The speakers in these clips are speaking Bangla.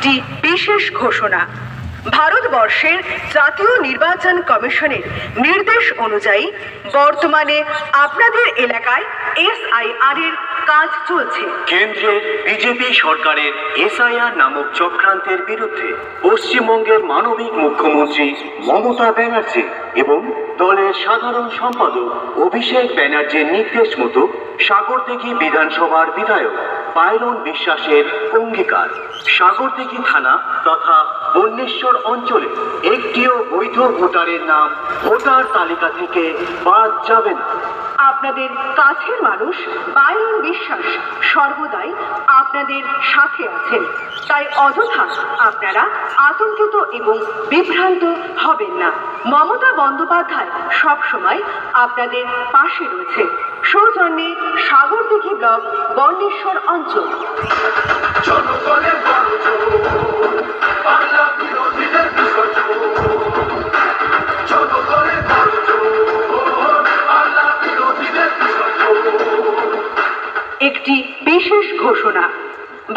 একটি বিশেষ ঘোষণা। ভারতবর্ষের জাতীয় নির্বাচন কমিশনের নির্দেশ অনুযায়ী বর্তমানে আপনাদের এলাকায় এসআইআর এর কাজ চলছে। কেন্দ্রের বিজেপি সরকারের এসআইআর নামক চক্রান্তের বিরুদ্ধে পশ্চিমবঙ্গের মানবিক মুখ্যমন্ত্রী মমতা ব্যানার্জি এবং দলের সাধারণ সম্পাদক অভিষেক ব্যানার্জির নির্দেশ মতো সাগরদিঘি বিধানসভার বিধায়ক পায়রন বিশ্বাসের অঙ্গীকার সাগরদিঘি থানা তথা বন্যেশ্বর অঞ্চলে একটিও বৈধ ভোটারের নাম ভোটার তালিকা থেকে বাদ যাবে না। আপনাদের কাছের মানুষ পায়রন বিশ্বাস সর্বদাই আপনাদের সাথে আছেন, তাই অযথা আপনারা আতঙ্কিত এবং বিভ্রান্ত হবেন না। মমতা বন্দ্যোপাধ্যায় সবসময় আপনাদের পাশে রয়েছে। সৌজন্যে সাগরদিঘি ব্লক বন্যেশ্বর অঞ্চল। একটি বিশেষ ঘোষণা।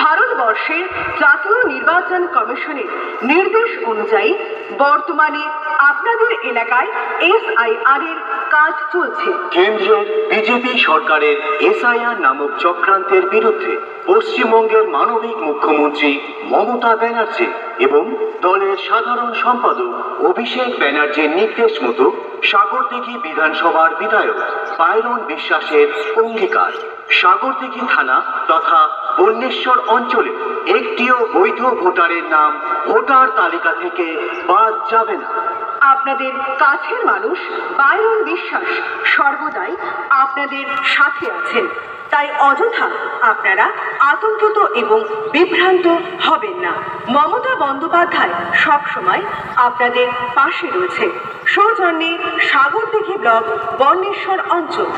ভারতবর্ষের জাতীয় নির্বাচন কমিশনের নির্দেশ অনুযায়ী বর্তমানে আপনাদের এলাকায় এসআইআর এর কাজ চলছে। কেন্দ্রের বিজেপি সরকারের এসআইআর নামক চক্রান্তের বিরুদ্ধে পশ্চিমবঙ্গের মানবিক মুখ্যমন্ত্রী মমতা ব্যানার্জি এবং দলের সাধারণ সম্পাদক অভিষেক ব্যানার্জির নির্দেশ মতো সাগরদিঘি বিধানসভার বিধায়ক পায়রন বিশ্বাসের অঙ্গীকার সাগরদিঘি থানা তথা বন্যেশ্বর অঞ্চলে একটিও বৈধ ভোটারের নাম ভোটার তালিকা থেকে বাদ যাবে না। আপনাদের কাছের মানুষ পায়রন বিশ্বাস সর্বদাই আপনাদের সাথে আছেন, তাই অযথা আপনারা আতঙ্কিত এবং বিভ্রান্ত হবেন না। মমতা বন্দ্যোপাধ্যায় সবসময় আপনাদের পাশে রয়েছে। সৌজন্যে সাগরদিঘি ব্লক বন্যেশ্বর অঞ্চল।